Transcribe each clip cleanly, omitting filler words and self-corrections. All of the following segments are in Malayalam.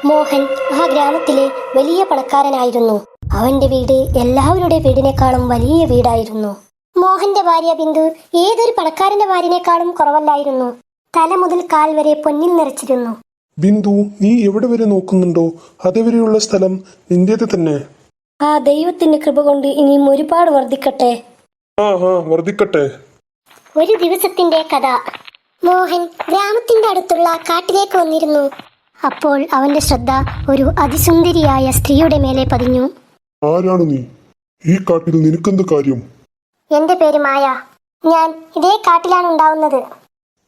മോഹൻ ആ ഗ്രാമത്തിലെ വലിയ പണക്കാരനായിരുന്നു. അവന്റെ വീട് എല്ലാവരുടെ വീടിനേക്കാളും വലിയ വീടായിരുന്നു. മോഹന്റെ ഭാര്യ ബിന്ദു ഏതൊരു പണക്കാരന്റെ ഭാര്യനേക്കാളും കുറവല്ലായിരുന്നു. തല മുതൽ കാൽ വരെ പൊന്നിൽ നിറച്ചിരുന്നു. ബിന്ദു, നീ എവിടെ വരെ നോക്കുന്നുണ്ടോ അതുവരെയുള്ള സ്ഥലം നിന്റേത് തന്നെ. ആ ദൈവത്തിന്റെ കൃപ കൊണ്ട് ഇനിയും ഒരുപാട് വർദ്ധിക്കട്ടെ. വർദ്ധിക്കട്ടെ. ഒരു ദിവസത്തിന്റെ കഥ. മോഹൻ ഗ്രാമത്തിന്റെ അടുത്തുള്ള കാട്ടിലേക്ക് വന്നിരുന്നു. അപ്പോൾ അവന്റെ ശ്രദ്ധ ഒരു അതിസുന്ദരിയായ സ്ത്രീയുടെ മേലെ പതിഞ്ഞു. ആരാണ് നീ? ഈ കാട്ടിൽ നിനക്കെന്ത് കാര്യം? എന്റെ പേര് മായ. ഞാൻ ഇതേ കാട്ടിലാണ് ഉണ്ടാവുന്നത്.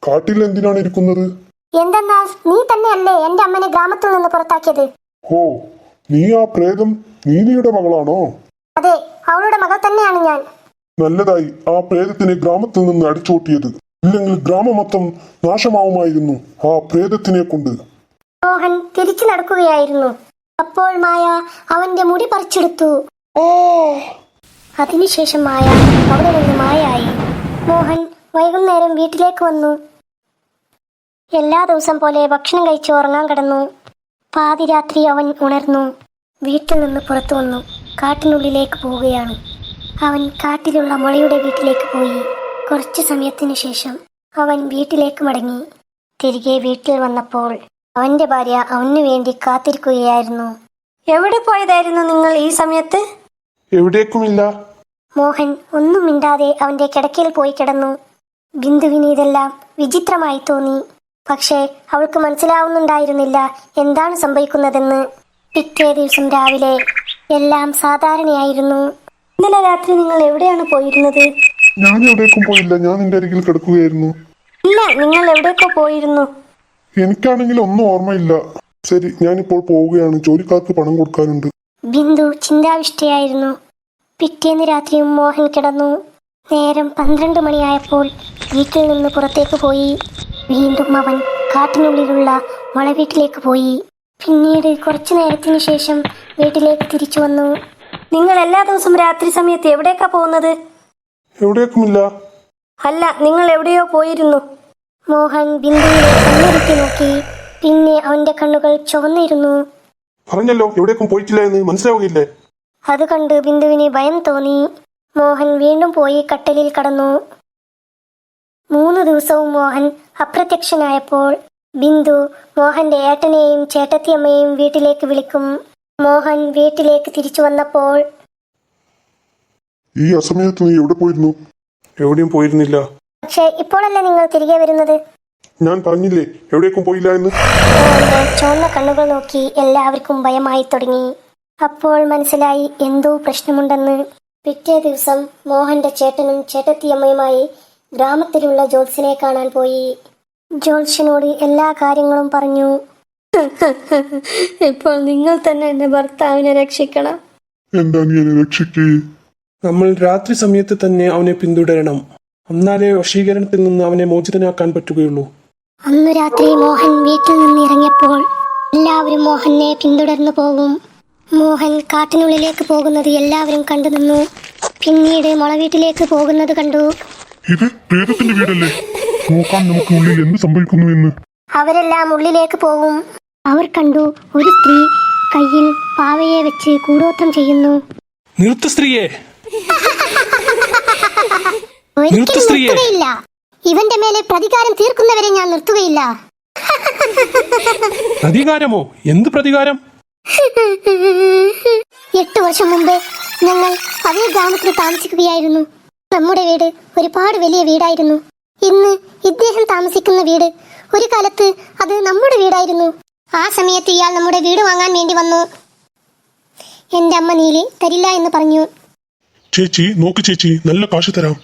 കാട്ടിൽ എന്തിനാണ് ഇരിക്കുന്നത്? എന്തെന്നാൽ നീ തന്നെയല്ലേ എന്റെ അമ്മനെ ഗ്രാമത്തിൽ നിന്ന് പുറത്താക്കിയത്. ഓ, നീ ആ പ്രേതം നീലിയുടെ മകളാണോ? അതെ, അവളുടെ മകൾ തന്നെയാണ് ഞാൻ. നല്ലതായി ആ പ്രേതത്തിനെ ഗ്രാമത്തിൽ നിന്ന് അടിച്ചോട്ടിയത്. ഇല്ലെങ്കിൽ ഗ്രാമം മൊത്തം നാശമാവുമായിരുന്നു ആ പ്രേതത്തിനെ കൊണ്ട്. മോഹൻ തിരിച്ചു നടക്കുകയായിരുന്നു. അപ്പോൾ മായ അവന്റെ മുടി പറിച്ചെടുത്തു. അതിനുശേഷം മായ അവിടെ നിന്ന് മായായി. മോഹൻ വൈകുന്നേരം വീട്ടിലേക്ക് വന്നു. എല്ലാ ദിവസം പോലെ ഭക്ഷണം കഴിച്ച് ഉറങ്ങാൻ കിടന്നു. പാതിരാത്രി അവൻ ഉണർന്നു. വീട്ടിൽ നിന്ന് പുറത്തു വന്നു. കാട്ടിനുള്ളിലേക്ക് പോവുകയാണ്. അവൻ കാട്ടിലുള്ള മുളയുടെ വീട്ടിലേക്ക് പോയി. കുറച്ചു സമയത്തിനു ശേഷം അവൻ വീട്ടിലേക്ക് മടങ്ങി. തിരികെ വീട്ടിൽ വന്നപ്പോൾ അവന്റെ ഭാര്യ അവനു വേണ്ടി കാത്തിരിക്കുകയായിരുന്നു. എവിടെ പോയതായിരുന്നു നിങ്ങൾ ഈ സമയത്ത്? എവിടേക്കുമില്ല. മോഹൻ ഒന്നും മിണ്ടാതെ അവന്റെ കിടക്കയിൽ പോയി കിടന്നു. ബിന്ദുവിന് ഇതെല്ലാം വിചിത്രമായി തോന്നി. പക്ഷേ അവൾക്ക് മനസ്സിലാവുന്നുണ്ടായിരുന്നില്ല എന്താണ് സംഭവിക്കുന്നതെന്ന്. പിറ്റേ ദിവസം രാവിലെ എല്ലാം സാധാരണയായിരുന്നു. ഇന്നലെ രാത്രി നിങ്ങൾ എവിടെയാണ് പോയിരുന്നത്? ഞാൻ എവിടേക്കും പോയില്ല. ഞാൻ നിന്റെ അരികിൽ കിടക്കുകയായിരുന്നു. ഇല്ല, നിങ്ങൾ എവിടേക്കോ പോയിരുന്നു. എനിക്കാണെങ്കിൽ ഒന്നും ഓർമ്മയില്ല. ശരി, ഞാനിപ്പോൾ പോവുകയാണ്. ജോലിക്കാർക്ക് പണം കൊടുക്കാനുണ്ട്. ബിന്ദു ചിന്താവിഷ്ടയായിരുന്നു. പിറ്റേന്ന് രാത്രിയും മോഹൻ കിടന്നു. നേരം 12 മണിയായപ്പോൾ വീട്ടിൽ നിന്ന് പുറത്തേക്ക് പോയി. വീണ്ടും അവൻ കാട്ടിനുള്ളിലുള്ള വളവീട്ടിലേക്ക് പോയി. പിന്നീട് കുറച്ചു നേരത്തിന് ശേഷം വീട്ടിലേക്ക് തിരിച്ചു വന്നു. നിങ്ങൾ എല്ലാ ദിവസവും രാത്രി സമയത്ത് എവിടേക്കാ പോകുന്നത്? എവിടേക്കുമില്ല. അല്ല, നിങ്ങൾ എവിടെയോ പോയിരുന്നു. മോഹൻ ബിന്ദുവിനെ കണ്ണുരുട്ടി നോക്കി. പിന്നെ അവന്റെ കണ്ണുകൾ ചുവന്നിരുന്നു. പറഞ്ഞല്ലോ എവിടേക്കും പോയിട്ടില്ല എന്ന് മനസ്സിലാവുകയില്ലേ? അത് കണ്ട് ബിന്ദുവിന് ഭയം തോന്നി. മോഹൻ വീണ്ടും പോയി കട്ടലിൽ കടന്നു. 3 ദിവസവും മോഹൻ അപ്രത്യക്ഷനായപ്പോൾ ബിന്ദു മോഹന്റെ ഏട്ടനെയും ചേട്ടത്തിയമ്മയെയും വീട്ടിലേക്ക് വിളിക്കും. മോഹൻ വീട്ടിലേക്ക് തിരിച്ചു വന്നപ്പോൾ, ഈ അസമയത്ത് നീ എവിടെ പോയിരുന്നു? എവിടെയും പോയിരുന്നില്ല. പക്ഷേ ഇപ്പോഴല്ലേ നിങ്ങൾ തിരികെ വരുന്നത്? ഞാൻ പറഞ്ഞില്ലേ എവിടേക്കും പോയില്ല എന്ന്. മോഹന്റെ ചുവന്ന കണ്ണുകൾ നോക്കി എല്ലാവർക്കും ഭയമായി തുടങ്ങി. അപ്പോൾ മനസ്സിലായി എന്തോ പ്രശ്നമുണ്ടെന്ന്. പിറ്റേ ദിവസം മോഹന്റെ ചേട്ടനും ചേട്ടത്തിയമ്മയുമായി ഗ്രാമത്തിലുള്ള ജോത്സ്യനെ കാണാൻ പോയി. ജോത്സ്യനോട് എല്ലാ കാര്യങ്ങളും പറഞ്ഞു. ഇപ്പോൾ നിങ്ങൾ തന്നെ എന്റെ ഭർത്താവിനെ രക്ഷിക്കണം. എന്താ നീ എന്നെ രക്ഷിക്കേ? നമ്മൾ രാത്രി സമയത്ത് തന്നെ അവനെ പിന്തുടരണം. എന്നാലേ വശീകരണത്തിൽ നിന്ന് അവനെ മോചിതനാക്കാൻ പറ്റുകയുള്ളൂ. അന്നു രാത്രി മോഹൻ വീട്ടിൽ നിന്ന് ഇറങ്ങിയപ്പോൾ എല്ലാവരും മോഹനെ പിന്തുടർന്നു പോകും. മോഹൻ കാട്ടിനുള്ളിലേക്ക് പോകുന്നത് എല്ലാവരും കണ്ടു നിന്നു. പിന്നീട് മുളവീട്ടിലേക്ക് പോകുന്നത് കണ്ടു. ഇത് പ്രേതത്തിന്റെ വീടല്ലേ? നോക്കാൻ നമുക്ക് ഉള്ളിൽ എന്ത് സംഭവിക്കുന്നു എന്ന്. അവരെല്ലാം ഉള്ളിലേക്ക് പോകും. അവർ കണ്ടു ഒരു സ്ത്രീ കയ്യിൽ പാവയെ വെച്ച് കൂടോത്രം ചെയ്യുന്നു. നിർത്ത സ്ത്രീയെ! ഒരിക്കലും നിർത്തുകയില്ല. ഇവന്റെ മേലെ പ്രതികാരം തീർക്കുന്നവരെ ഞാൻ നിർത്തുകയില്ല. പ്രതികാരമോ? എന്ത് പ്രതികാരം? 8 വർഷം മുമ്പേ ഞങ്ങൾ അതേ ഗ്രാമത്തിൽ താമസിക്കുകയായിരുന്നു. നമ്മുടെ വീട് ഒരുപാട് വലിയ വീടായിരുന്നു. ഇന്ന് ഇദ്ദേഹം താമസിക്കുന്ന വീട് ഒരു കാലത്ത് അത് നമ്മുടെ വീടായിരുന്നു. ആ സമയത്ത് ഇയാൾ നമ്മുടെ വീട് വാങ്ങാൻ വേണ്ടി വന്നു. എന്റെ അമ്മ നീലി തരില്ല എന്ന് പറഞ്ഞു. ചേച്ചി നോക്ക് ചേച്ചി, നല്ല കാശ് തരാം.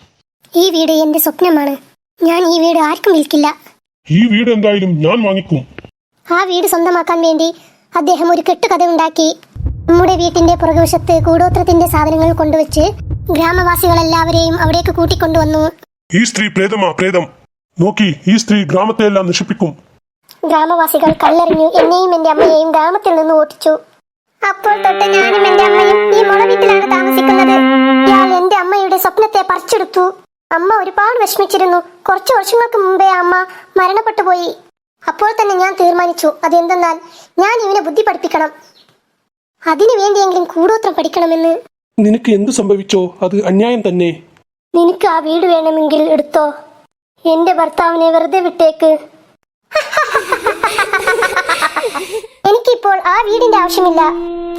ഈ വീട് എന്റെ സ്വപ്നമാണ്. ഞാൻ ഈ വീട് ആർക്കും വിൽക്കില്ല. ഈ വീട് എന്തായാലും ഞാൻ വാങ്ങിക്കും. ആ വീട് സ്വന്തമാക്കാൻ വേണ്ടി അദ്ദേഹം ഒരു കെട്ടുകഥ ഉണ്ടാക്കി. നമ്മുടെ വീട്ടിന്റെ പുറകുവശത്ത് കൂടോത്രത്തിന്റെ സാധനങ്ങൾ കൊണ്ടുവച്ച് ഗ്രാമവാസികളെല്ലാവരെയും അവിടേക്ക് കൂട്ടിക്കൊണ്ടുവന്നു. ഈ സ്ത്രീ പ്രേതം. നോക്കി, ഈ സ്ത്രീ ഗ്രാമത്തെ എല്ലാം നശിപ്പിക്കും. ഗ്രാമവാസികൾ കല്ലെറിഞ്ഞു എന്നെയും എന്റെ അമ്മയെയും ഗ്രാമത്തിൽ നിന്ന് ഓടിച്ചു. അപ്പോൾ തൊട്ട് ഞാനും എന്റെ അമ്മയും ഈ മുള വീട്ടിലാണ് താമസിക്കുന്നത്. ഇയാൾ എന്റെ അമ്മയുടെ സ്വപ്നത്തെ പറിച്ചെടുത്തു. അമ്മ ഒരുപാട് വിഷമിച്ചിരുന്നു. കുറച്ച് വർഷങ്ങൾക്ക് മുമ്പേ അമ്മ മരണപ്പെട്ടു പോയി. അപ്പോൾ തന്നെ ഞാൻ തീരുമാനിച്ചു, അതെന്തെന്നാൽ ഞാൻ ഇവനെ ബുദ്ധി പഠിപ്പിക്കണം, അതിനു വേണ്ടിയെങ്കിലും കൂടോത്രം പഠിക്കണമെന്ന്. നിനക്ക് എന്തു സംഭവിച്ചോ അത് അന്യായം തന്നെ. നിനക്ക് ആ വീട് വേണമെങ്കിൽ എടുത്തോ, എന്റെ ഭർത്താവിനെ വെറുതെ വിട്ടേക്ക്. എനിക്കിപ്പോൾ ആ വീടിന്റെ ആവശ്യമില്ല.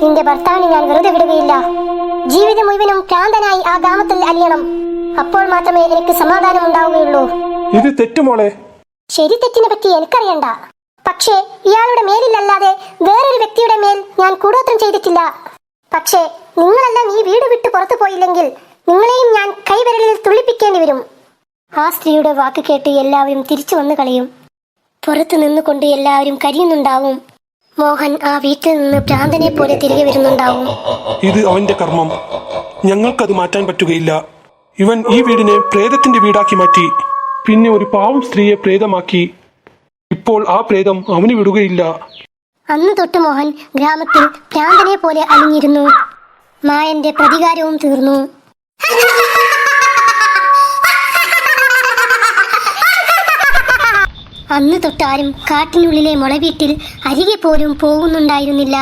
നിന്റെ ഭർത്താവിനെ ഞാൻ വെറുതെ വിടുകയില്ല. ജീവിതം മുഴുവനും ഭ്രാന്തനായി ആ ഗ്രാമത്തിൽ അലിയണം. അപ്പോൾ മാത്രമേ എനിക്ക് സമാധാനം ഉണ്ടാവുകയുള്ളൂ. ഇത് തെറ്റുമോളെ. ശരി തെറ്റിനെ പറ്റി എനിക്കറിയണ്ട. പക്ഷേ ഇയാളുടെ മേലിലല്ലാതെ വേറൊരു വ്യക്തിയുടെ മേൽ ഞാൻ കൂടോത്രം ചെയ്തിട്ടില്ല. പക്ഷേ നിങ്ങളെല്ലാം ഈ വീട് വിട്ട് പുറത്തു പോയില്ലെങ്കിൽ നിങ്ങളെയും ഞാൻ കൈവിരലിൽ തുള്ളിപ്പിക്കേണ്ടി വരും. ആ സ്ത്രീയുടെ വാക്ക് കേട്ട് എല്ലാവരും തിരിച്ചു വന്നു കളയും. പുറത്തു നിന്നുകൊണ്ട് എല്ലാവരും കരിയുന്നുണ്ടാവും. മോഹൻ ആ വീട്ടിൽ നിന്ന് ഭ്രാന്തനെ പോലെ തിരികെ വരുന്നുണ്ടാവും. ഇത് അവന്റെ കർമ്മം, ഞങ്ങൾക്കത് മാറ്റാൻ പറ്റുകയില്ല. ഇവൻ ഈ വീടിനെ പ്രേതത്തിന്റെ വീടാക്കി മാറ്റി, പിന്നെ ഒരു പാവം സ്ത്രീയെ പ്രേതമാക്കി. ഇപ്പോൾ ആ പ്രേതം അവന് വിടുകയില്ല. അന്ന് തൊട്ട് മോഹൻ ഗ്രാമത്തിൽ ഭ്രാന്തനെ പോലെ അലിഞ്ഞിരുന്നു. മായന്റെ പ്രതികാരവും തീർന്നു. അന്ന് തൊട്ടാരും കാട്ടിനുള്ളിലെ മുളവീട്ടിൽ അരികെ പോലും പോകുന്നുണ്ടായിരുന്നില്ല.